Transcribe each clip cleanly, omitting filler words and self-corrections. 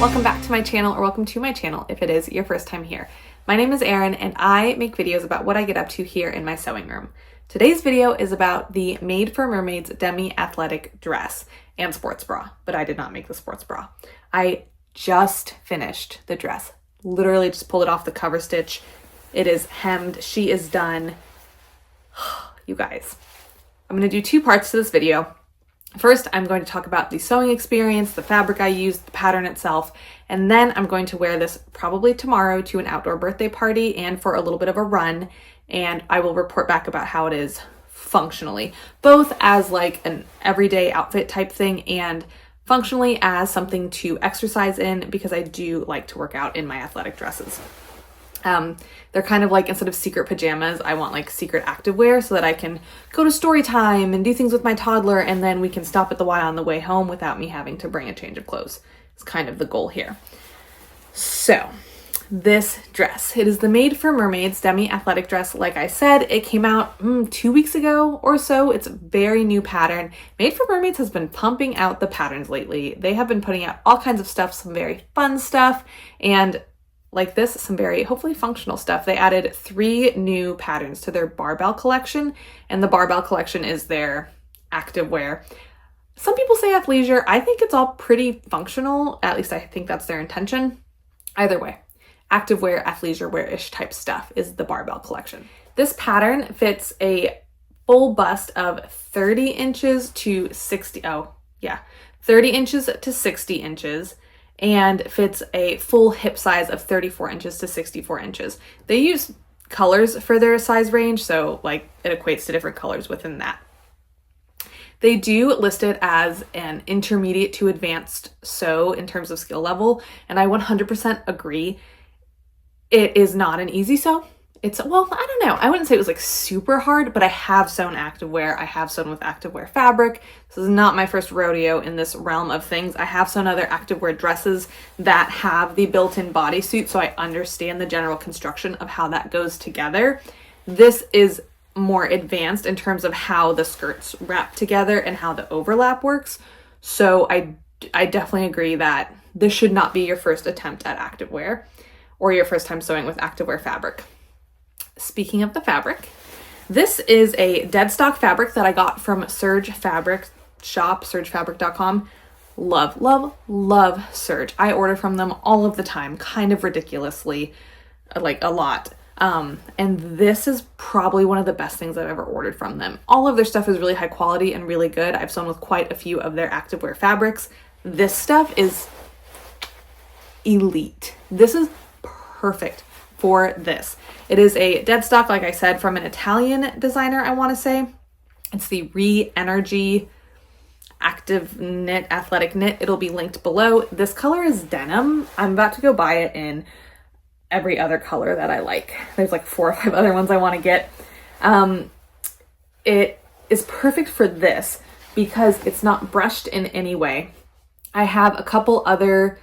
Welcome back to my channel, or welcome to my channel if it is your first time here. My name is Erin and I make videos about what I get up to here in my sewing room. Today's video is about the Made for Mermaids Demi athletic dress and sports bra, but I did not make the sports bra. I just finished the dress. Literally just pulled it off the cover stitch. It is hemmed. She is done. You guys, I'm going to do two parts to this video. First, I'm going to talk about the sewing experience, the fabric I used, the pattern itself, and then I'm going to wear this probably tomorrow to an outdoor birthday party and for a little bit of a run, and I will report back about how it is functionally, both as like an everyday outfit type thing and functionally as something to exercise in, because I do like to work out in my athletic dresses. They're kind of like, instead of secret pajamas, I want like secret activewear so that I can go to story time and do things with my toddler, and then we can stop at the Y on the way home without me having to bring a change of clothes. It's kind of the goal here. So this dress, it is the Made for Mermaids Demi athletic dress. Like I said, it came out 2 weeks ago or so. It's a very new pattern. Made for Mermaids has been pumping out the patterns lately. They have been putting out all kinds of stuff, some very fun stuff, and like this, some very hopefully functional stuff. They added 3 new patterns to their barbell collection, and the barbell collection is their activewear. Some people say athleisure. I think it's all pretty functional. At least I think that's their intention. Either way, activewear, athleisure wear-ish type stuff is the barbell collection. This pattern fits a full bust of 30 inches to 60, 30 inches to 60 inches. And fits a full hip size of 34 inches to 64 inches. They use colors for their size range, so like it equates to different colors within that. They do list it as an intermediate to advanced sew in terms of skill level, and I 100% agree. It is not an easy sew. Well, I don't know. I wouldn't say it was like super hard, but I have sewn activewear. I have sewn with activewear fabric. This is not my first rodeo in this realm of things. I have sewn other activewear dresses that have the built-in bodysuit, so I understand the general construction of how that goes together. This is more advanced in terms of how the skirts wrap together and how the overlap works. So I definitely agree that this should not be your first attempt at activewear or your first time sewing with activewear fabric. Speaking of the fabric, this is a dead stock fabric that I got from Surge Fabric Shop, surgefabric.com. Love, love, love Surge. I order from them all of the time, kind of ridiculously, like a lot. And this is probably one of the best things I've ever ordered from them. All of their stuff is really high quality and really good. I've sewn with quite a few of their activewear fabrics. This stuff is elite. This is perfect for this. It is a dead stock, like I said, from an Italian designer, I want to say. It's the Re-Energy Active Knit, Athletic Knit. It'll be linked below. This color is denim. I'm about to go buy it in every other color that I like. There's like 4 or 5 other ones I want to get. It is perfect for this because it's not brushed in any way. I have a couple other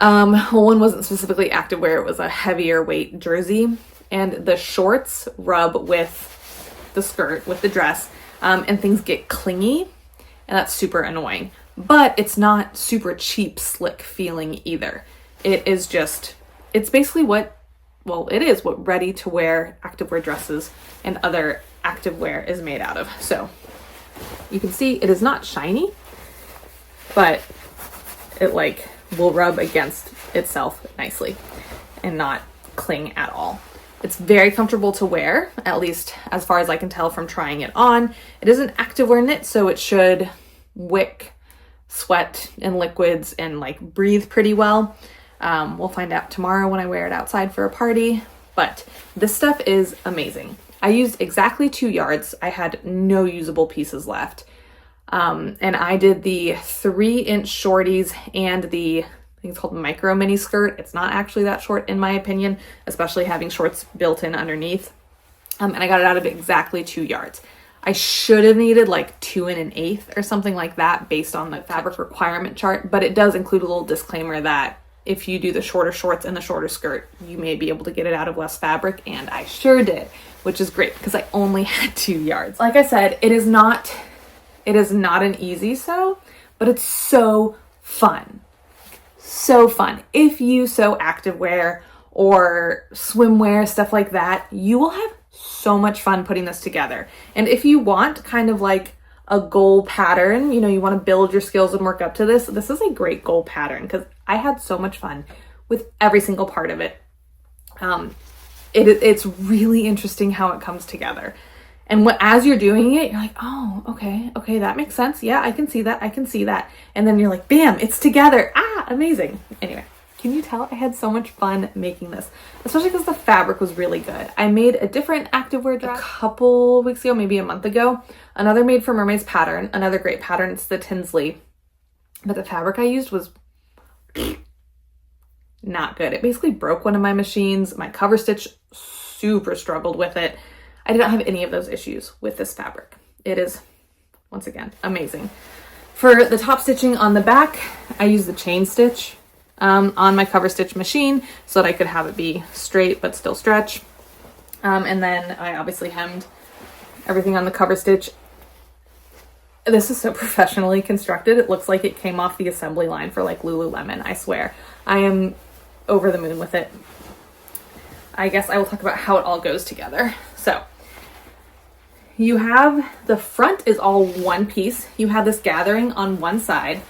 one wasn't specifically activewear, it was a heavier weight jersey, and the shorts rub with the skirt, with the dress, and things get clingy, and that's super annoying. But it's not super cheap, slick feeling either. It is just, it's basically what ready to wear activewear dresses and other activewear is made out of. So you can see it is not shiny, but it like will rub against itself nicely and not cling at all. It's very comfortable to wear, at least as far as I can tell from trying it on. It is an activewear knit, so it should wick sweat and liquids and like breathe pretty well. We'll find out tomorrow when I wear it outside for a party, but this stuff is amazing. I used exactly 2 yards. I had no usable pieces left. And I did the 3-inch shorties and the, I think it's called micro mini skirt. It's not actually that short in my opinion, especially having shorts built in underneath. And I got it out of exactly 2 yards. I should have needed like 2 1/8 or something like that based on the fabric requirement chart, but it does include a little disclaimer that if you do the shorter shorts and the shorter skirt, you may be able to get it out of less fabric, and I sure did, which is great because I only had 2 yards. Like I said, it is not an easy sew, but it's so fun. so fun. If you sew activewear or swimwear, stuff like that, you will have so much fun putting this together. And if you want kind of like a goal pattern, you know, you want to build your skills and work up to this, this is a great goal pattern because I had so much fun with every single part of it. It's really interesting how it comes together. And as you're doing it, you're like, oh, okay, that makes sense. Yeah, I can see that. And then you're like, bam, it's together. Ah, amazing. Anyway, can you tell I had so much fun making this, especially because the fabric was really good. I made a different activewear dress a couple weeks ago, maybe a month ago. Another made for Mermaids pattern, another great pattern. It's the Tinsley. But the fabric I used was not good. It basically broke one of my machines. My cover stitch super struggled with it. I did not have any of those issues with this fabric. It is, once again, amazing. For the top stitching on the back, I used the chain stitch on my cover stitch machine so that I could have it be straight but still stretch. And then I obviously hemmed everything on the cover stitch. This is so professionally constructed. It looks like it came off the assembly line for like Lululemon, I swear. I am over the moon with it. I guess I will talk about how it all goes together. So you have the front is all one piece. You have this gathering on one side.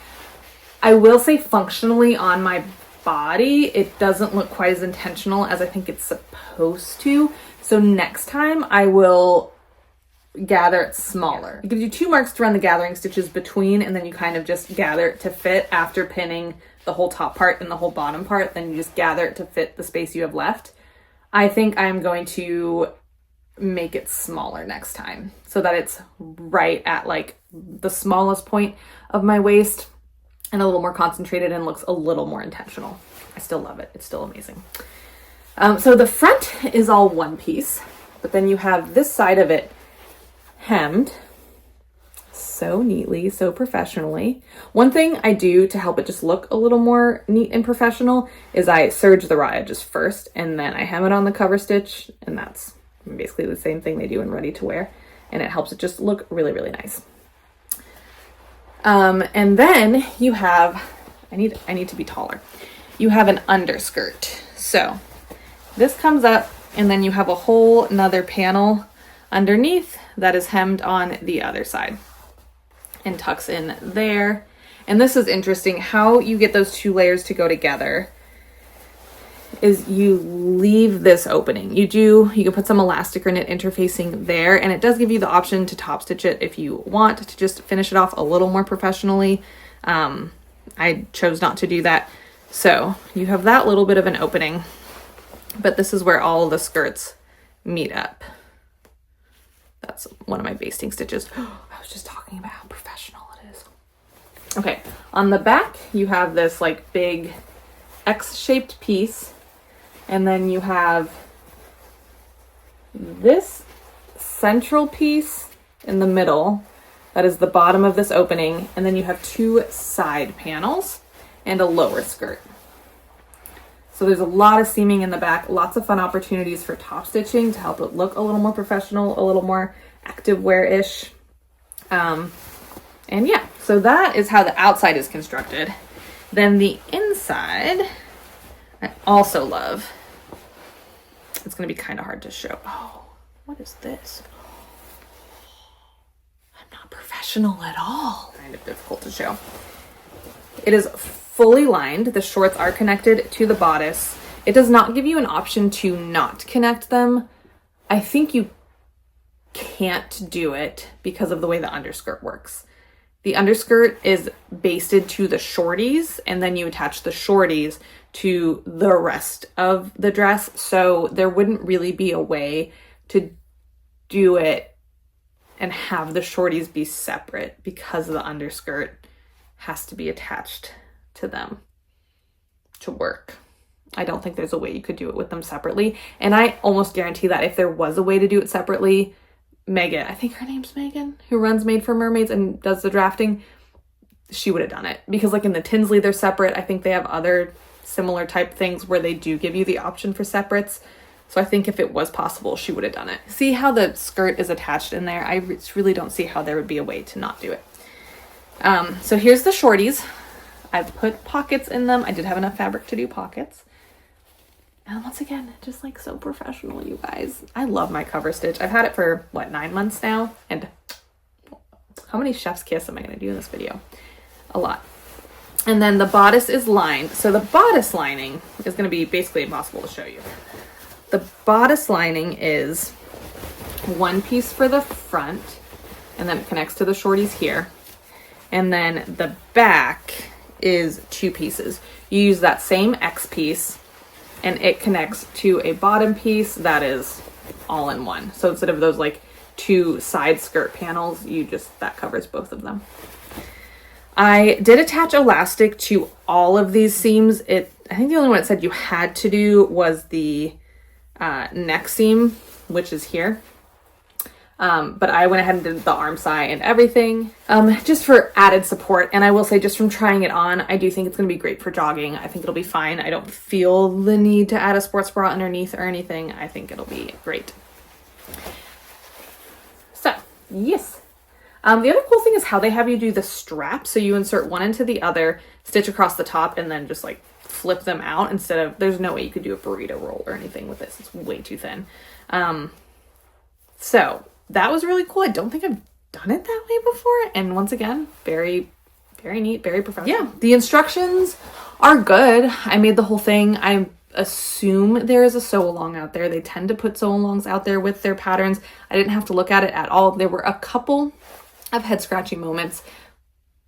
I will say functionally on my body, it doesn't look quite as intentional as I think it's supposed to. So next time I will gather it smaller. It gives you 2 marks to run the gathering stitches between, and then you kind of just gather it to fit after pinning the whole top part and the whole bottom part. Then you just gather it to fit the space you have left. I think I'm going to make it smaller next time so that it's right at like the smallest point of my waist and a little more concentrated and looks a little more intentional. I still love it. It's still amazing. So the front is all one piece, but then you have this side of it hemmed so neatly, so professionally. One thing I do to help it just look a little more neat and professional is I serge the raw edges first and then I hem it on the cover stitch, and that's basically the same thing they do in ready to wear, and it helps it just look really, really nice. And then you have, I need to be taller. You have an underskirt. So this comes up and then you have a whole nother panel underneath that is hemmed on the other side and tucks in there. And this is interesting. How you get those 2 layers to go together is you leave this opening. You can put some elastic or knit interfacing there, and it does give you the option to top stitch it if you want to just finish it off a little more professionally. I chose not to do that. So you have that little bit of an opening, but this is where all the skirts meet up. That's one of my basting stitches. I was just talking about how professional it is. Okay, on the back, you have this like big X-shaped piece, and then you have this central piece in the middle that is the bottom of this opening, and then you have 2 side panels and a lower skirt. So there's a lot of seaming in the back, lots of fun opportunities for top stitching to help it look a little more professional, a little more activewear-ish. And yeah, so that is how the outside is constructed. Then the inside, I also love. It's going to be kind of hard to show. Oh, what is this? I'm not professional at all. Kind of difficult to show. It is fully lined. The shorts are connected to the bodice. It does not give you an option to not connect them. I think you can't do it because of the way the underskirt works. The underskirt is basted to the shorties, and then you attach the shorties to the rest of the dress. So there wouldn't really be a way to do it and have the shorties be separate because the underskirt has to be attached to them to work. I don't think there's a way you could do it with them separately. And I almost guarantee that if there was a way to do it separately, Megan, I think her name's Megan, who runs Made for Mermaids and does the drafting, she would have done it. Because like in the Tinsley, they're separate. I think they have other similar type things where they do give you the option for separates. So I think if it was possible, she would have done it. See how the skirt is attached in there? I really don't see how there would be a way to not do it. So here's the shorties. I've put pockets in them. I did have enough fabric to do pockets. And once again, just like so professional, you guys. I love my cover stitch. I've had it for what, 9 months now? And how many chef's kiss am I going to do in this video? A lot. And then the bodice is lined. So the bodice lining is going to be basically impossible to show you. The bodice lining is one piece for the front, and then it connects to the shorties here. And then the back is 2 pieces. You use that same X piece, and it connects to a bottom piece that is all in one. So instead of those like 2 side skirt panels, that covers both of them. I did attach elastic to all of these seams. I think the only one it said you had to do was the neck seam, which is here. But I went ahead and did the arm side and everything, just for added support. And I will say, just from trying it on, I do think it's going to be great for jogging. I think it'll be fine. I don't feel the need to add a sports bra underneath or anything. I think it'll be great. So, yes. The other cool thing is how they have you do the strap. So you insert one into the other, stitch across the top, and then just like flip them out instead of, there's no way you could do a burrito roll or anything with this. It's way too thin. So that was really cool. I don't think I've done it that way before. And once again, very, very neat, very professional. Yeah, the instructions are good. I made the whole thing. I assume there is a sew along out there. They tend to put sew alongs out there with their patterns. I didn't have to look at it at all. There were a couple of head scratching moments,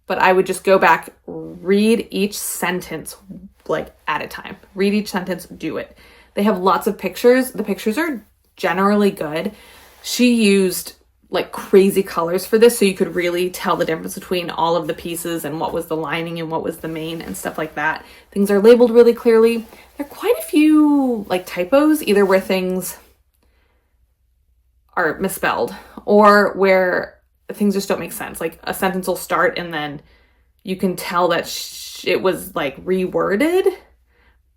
but I would just go back, read each sentence like at a time. Read each sentence, do it. They have lots of pictures. The pictures are generally good. She used like crazy colors for this, so you could really tell the difference between all of the pieces and what was the lining and what was the main and stuff like that. Things are labeled really clearly. There are quite a few like typos, either where things are misspelled or where things just don't make sense. Like a sentence will start and then you can tell that it was like reworded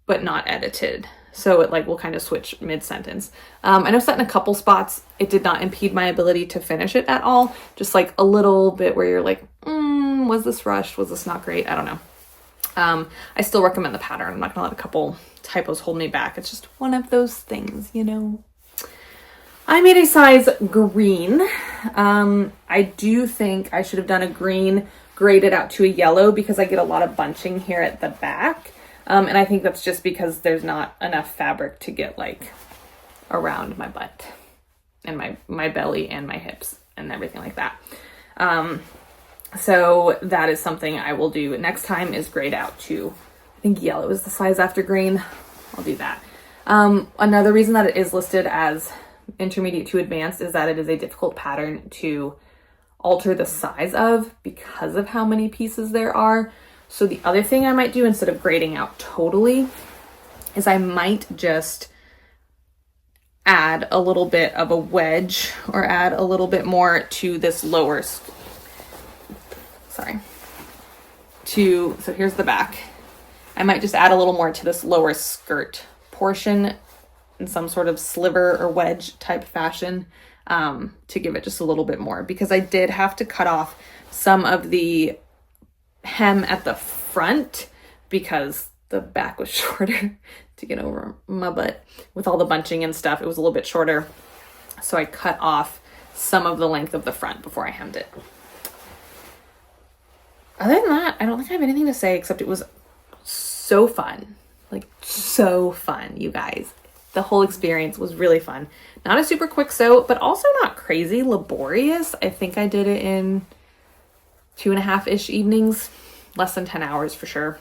but not edited. So it like will kind of switch mid-sentence. I know set in a couple spots, it did not impede my ability to finish it at all. Just like a little bit where you're like, was this rushed? Was this not great? I don't know. I still recommend the pattern. I'm not gonna let a couple typos hold me back. It's just one of those things, you know. I made a size green. I do think I should have done a green graded out to a yellow because I get a lot of bunching here at the back. And I think that's just because there's not enough fabric to get like around my butt and my belly and my hips and everything like that. So that is something I will do next time, is grade out to, I think yellow is the size after green. I'll do that. Another reason that it is listed as intermediate to advanced is that it is a difficult pattern to alter the size of because of how many pieces there are. So the other thing I might do instead of grading out totally is I might just add a little bit of a wedge or add a little bit more to this lower, so here's the back. I might just add a little more to this lower skirt portion in some sort of sliver or wedge type fashion, to give it just a little bit more, because I did have to cut off some of the hem at the front because the back was shorter to get over my butt with all the bunching and stuff. It was a little bit shorter, so I cut off some of the length of the front before I hemmed it. Other than that, I don't think I have anything to say except it was so fun. Like so fun, you guys. The whole experience was really fun. Not a super quick sew, but also not crazy laborious. I think I did it in 2.5-ish evenings, less than 10 hours for sure.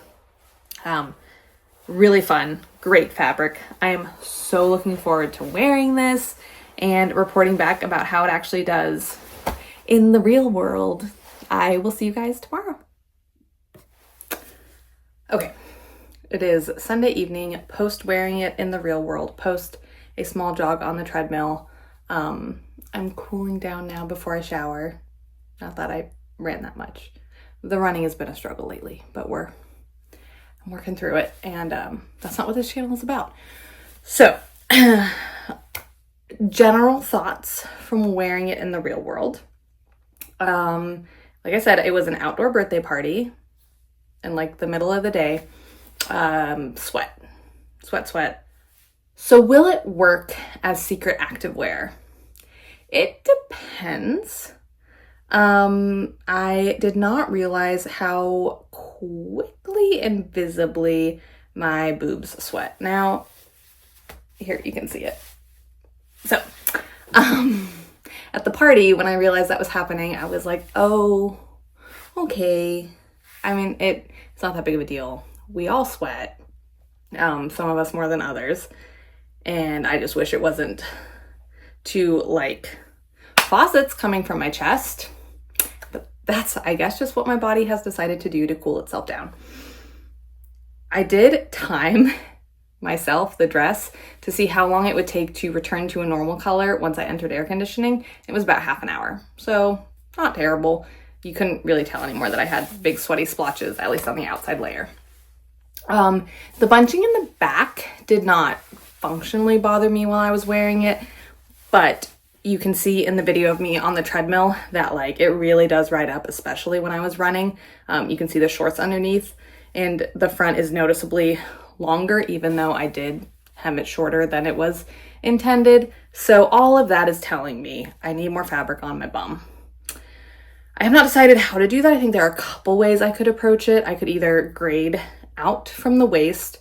Really fun, great fabric. I am so looking forward to wearing this and reporting back about how it actually does in the real world. I will see you guys tomorrow. Okay. It is Sunday evening, post wearing it in the real world, post a small jog on the treadmill. I'm cooling down now before I shower. Not that I ran that much. The running has been a struggle lately, but I'm working through it, and that's not what this channel is about. So, general thoughts from wearing it in the real world. Like I said, it was an outdoor birthday party. in like the middle of the day, sweat. So will it work as secret activewear? It depends. I did not realize how quickly and visibly my boobs sweat. Now, here you can see it. So, at the party, when I realized that was happening, I was like, oh, okay. I mean, it's not that big of a deal. We all sweat, some of us more than others. And I just wish it wasn't too like faucets coming from my chest. But that's, I guess, just what my body has decided to do to cool itself down. I did time myself, the dress, to see how long it would take to return to a normal color once I entered air conditioning. It was about half an hour. So not terrible. You couldn't really tell anymore that I had big sweaty splotches, at least on the outside layer. The bunching in the back did not functionally bother me while I was wearing it, but you can see in the video of me on the treadmill that like it really does ride up, especially when I was running. You can see the shorts underneath, and the front is noticeably longer, even though I did hem it shorter than it was intended. So all of that is telling me I need more fabric on my bum. I have not decided how to do that. I think there are a couple ways I could approach it. I could either grade out from the waist,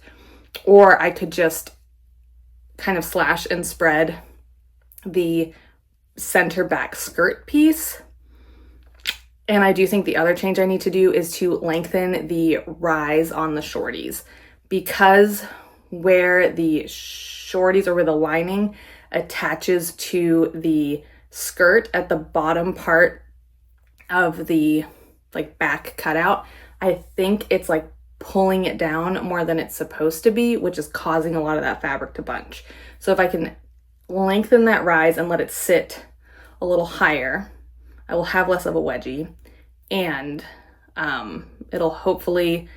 or I could just kind of slash and spread the center back skirt piece. And I do think the other change I need to do is to lengthen the rise on the shorties, because where the shorties, or where the lining attaches to the skirt at the bottom part of the like back cutout, I think it's like pulling it down more than it's supposed to be, which is causing a lot of that fabric to bunch. So if I can lengthen that rise and let it sit a little higher, I will have less of a wedgie, and it'll hopefully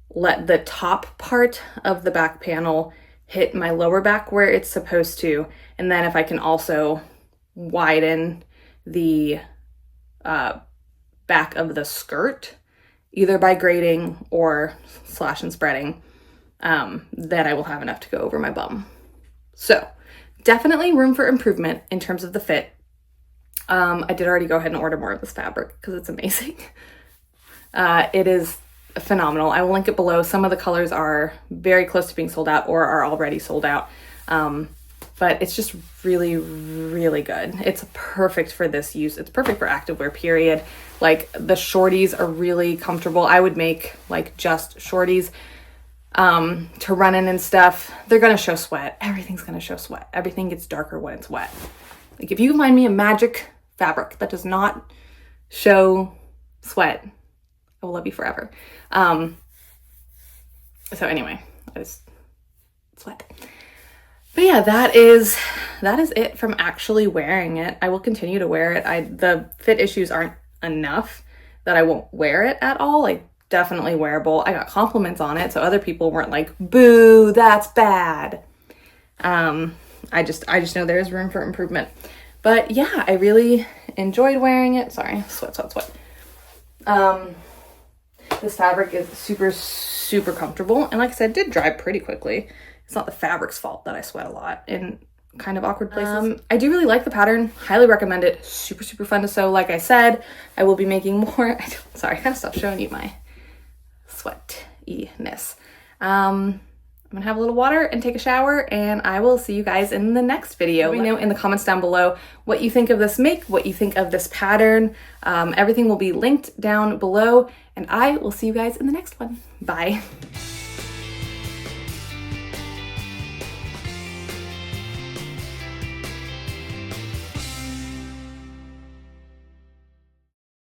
let the top part of the back panel hit my lower back where it's supposed to. And then if I can also widen the back of the skirt, either by grading or slash and spreading, then I will have enough to go over my bum. So definitely room for improvement in terms of the fit. I did already go ahead and order more of this fabric because it's amazing. It is phenomenal. I will link it below. Some of the colors are very close to being sold out or are already sold out. But it's just really, really good. It's perfect for this use. It's perfect for activewear, period. Like the shorties are really comfortable. I would make like just shorties to run in and stuff. They're gonna show sweat. Everything's gonna show sweat. Everything gets darker when it's wet. Like if you find me a magic fabric that does not show sweat, I will love you forever. So anyway, I just sweat. But yeah, that is it from actually wearing it. I will continue to wear it. The fit issues aren't enough that I won't wear it at all. Like definitely wearable. I got compliments on it, so other people weren't like, boo, that's bad. I just know there's room for improvement. But yeah, I really enjoyed wearing it. Sorry, sweat. This fabric is super, super comfortable. And like I said, it did dry pretty quickly. It's not the fabric's fault that I sweat a lot in kind of awkward places. I do really like the pattern. Highly recommend it. Super, super fun to sew. Like I said, I will be making more. Sorry, I gotta stop showing you my sweatiness. I'm gonna have a little water and take a shower, and I will see you guys in the next video. Let me know in the comments down below what you think of this make, what you think of this pattern. Everything will be linked down below, and I will see you guys in the next one. Bye.